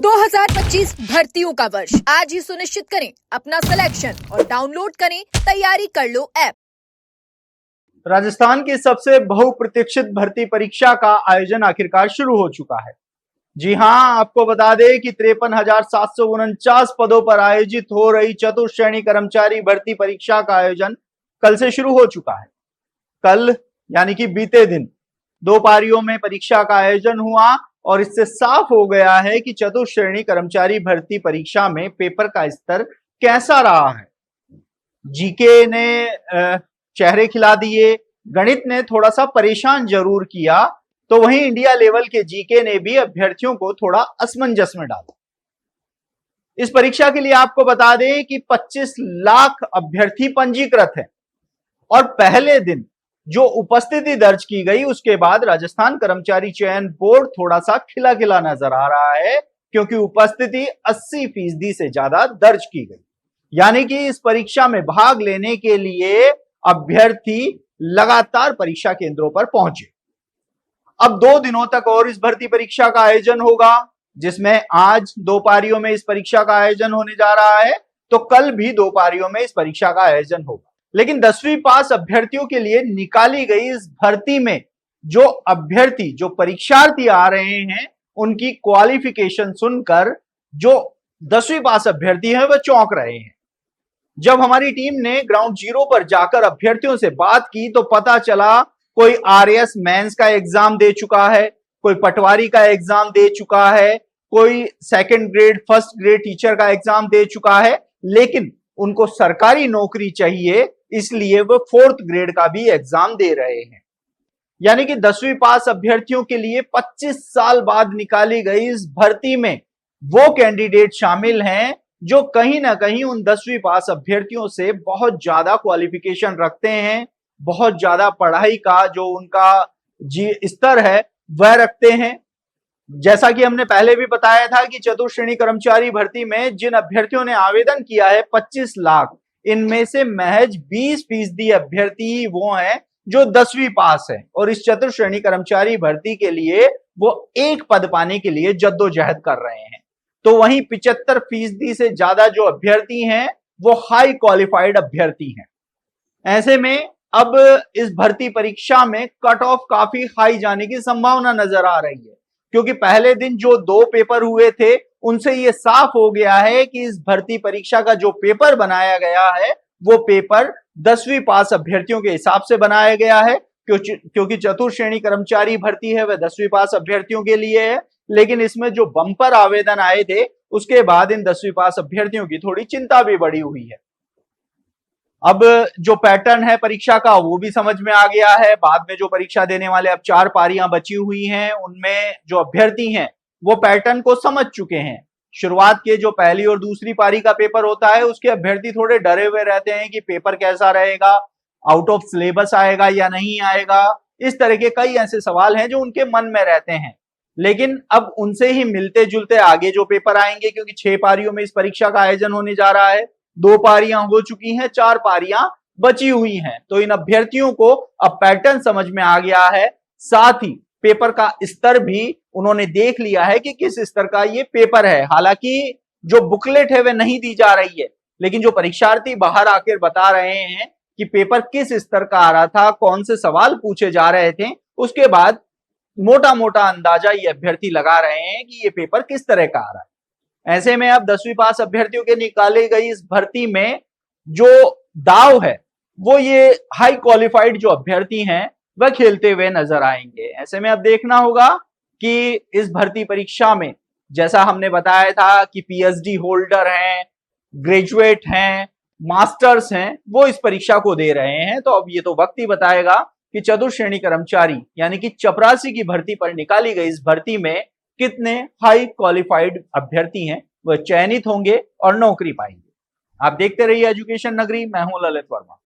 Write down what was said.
2025 भर्तियों का वर्ष आज ही सुनिश्चित करें अपना सिलेक्शन और डाउनलोड करें तैयारी कर लो ऐप। राजस्थान की सबसे बहुप्रतीक्षित भर्ती परीक्षा का आयोजन आखिरकार शुरू हो चुका है। जी हां, आपको बता दें कि 53,749 पदों पर आयोजित हो रही चतुर्थ श्रेणी कर्मचारी भर्ती परीक्षा का आयोजन कल से शुरू हो चुका है। कल यानी कि बीते दिन 2 पारियों में परीक्षा का आयोजन हुआ और इससे साफ हो गया है कि चतुर्थ श्रेणी कर्मचारी भर्ती परीक्षा में पेपर का स्तर कैसा रहा है। जीके ने चेहरे खिला दिए, गणित ने थोड़ा सा परेशान जरूर किया, तो वहीं इंडिया लेवल के जीके ने भी अभ्यर्थियों को थोड़ा असमंजस में डाला। इस परीक्षा के लिए आपको बता दें कि 25 लाख अभ्यर्थी पंजीकृत हैं और पहले दिन जो उपस्थिति दर्ज की गई उसके बाद राजस्थान कर्मचारी चयन बोर्ड थोड़ा सा खिला खिला नजर आ रहा है, क्योंकि उपस्थिति 80% से ज्यादा दर्ज की गई। यानी कि इस परीक्षा में भाग लेने के लिए अभ्यर्थी लगातार परीक्षा केंद्रों पर पहुंचे। अब 2 दिनों तक और इस भर्ती परीक्षा का आयोजन होगा, जिसमें आज 2 पारियों में इस परीक्षा का आयोजन होने जा रहा है, तो कल भी 2 पारियों में इस परीक्षा का आयोजन होगा। लेकिन 10वीं पास अभ्यर्थियों के लिए निकाली गई इस भर्ती में जो परीक्षार्थी आ रहे हैं, उनकी क्वालिफिकेशन सुनकर जो 10वीं पास अभ्यर्थी हैं वह चौंक रहे हैं। जब हमारी टीम ने ग्राउंड जीरो पर जाकर अभ्यर्थियों से बात की तो पता चला कोई आरएएस मेंस का एग्जाम दे चुका है, कोई पटवारी का एग्जाम दे चुका है, कोई second grade first grade teacher का एग्जाम दे चुका है, लेकिन उनको सरकारी नौकरी चाहिए, इसलिए वो 4th ग्रेड का भी एग्जाम दे रहे हैं। यानी कि 10वीं पास अभ्यर्थियों के लिए 25 साल बाद निकाली गई इस भर्ती में वो कैंडिडेट शामिल हैं जो कहीं ना कहीं उन 10वीं पास अभ्यर्थियों से बहुत ज्यादा क्वालिफिकेशन रखते हैं, बहुत ज्यादा पढ़ाई का जो उनका स्तर है वह रखते हैं। जैसा कि हमने पहले भी बताया था कि चतुर्थ श्रेणी कर्मचारी भर्ती में जिन अभ्यर्थियों ने आवेदन किया है 25 लाख, इनमें से महज 20% अभ्यर्थी ही वो हैं जो 10वीं पास है और इस चतुर्थ श्रेणी कर्मचारी भर्ती के लिए वो एक पद पाने के लिए जद्दोजहद कर रहे हैं। तो वहीं 75% से ज्यादा जो अभ्यर्थी हैं वो हाई क्वालिफाइड अभ्यर्थी हैं। ऐसे में अब इस भर्ती परीक्षा में कट ऑफ काफी हाई जाने की संभावना नजर आ रही है, क्योंकि पहले दिन जो 2 पेपर हुए थे उनसे यह साफ हो गया है कि इस भर्ती परीक्षा का जो पेपर बनाया गया है वो पेपर 10वीं पास अभ्यर्थियों के हिसाब से बनाया गया है, क्योंकि चतुर्थ श्रेणी कर्मचारी भर्ती है वह 10वीं पास अभ्यर्थियों के लिए है। लेकिन इसमें जो बंपर आवेदन आए थे उसके बाद इन 10वीं पास अभ्यर्थियों की थोड़ी चिंता भी बढ़ी हुई है। अब जो पैटर्न है परीक्षा का वो भी समझ में आ गया है। बाद में जो परीक्षा देने वाले अब 4 पारियां बची हुई हैं, उनमें जो अभ्यर्थी हैं वो पैटर्न को समझ चुके हैं। शुरुआत के जो पहली और दूसरी पारी का पेपर होता है उसके अभ्यर्थी थोड़े डरे हुए रहते हैं कि पेपर कैसा रहेगा, आउट ऑफ सिलेबस आएगा या नहीं आएगा। इस तरह के कई ऐसे सवाल हैं जो उनके मन में रहते हैं, लेकिन अब उनसे ही मिलते जुलते आगे जो पेपर आएंगे, क्योंकि 6 पारियों में इस परीक्षा का आयोजन होने जा रहा है। 2 पारियां हो चुकी हैं, 4 पारियां बची हुई हैं, तो इन अभ्यर्थियों को अब पैटर्न समझ में आ गया है। साथ ही पेपर का स्तर भी उन्होंने देख लिया है कि किस स्तर का ये पेपर है। हालांकि जो बुकलेट है वह नहीं दी जा रही है, लेकिन जो परीक्षार्थी बाहर आकर बता रहे हैं कि पेपर किस स्तर का आ रहा था, कौन से सवाल पूछे जा रहे थे, उसके बाद मोटा मोटा अंदाजा ये अभ्यर्थी लगा रहे हैं कि ये पेपर किस तरह का आ रहा है। ऐसे में अब 10वीं पास अभ्यर्थियों के निकाली गई इस भर्ती में जो दाव है वो ये हाई क्वालिफाइड जो अभ्यर्थी हैं वह खेलते हुए नजर आएंगे। ऐसे में अब देखना होगा कि इस भर्ती परीक्षा में, जैसा हमने बताया था कि पीएचडी होल्डर हैं, ग्रेजुएट हैं, मास्टर्स हैं, वो इस परीक्षा को दे रहे हैं। तो अब ये तो वक्त ही बताएगा कि चतुर्थ श्रेणी कर्मचारी यानी कि चपरासी की भर्ती पर निकाली गई इस भर्ती में कितने हाई क्वालिफाइड अभ्यर्थी हैं वह चयनित होंगे और नौकरी पाएंगे। आप देखते रहिए एजुकेशन नगरी, मैं हूं ललित वर्मा।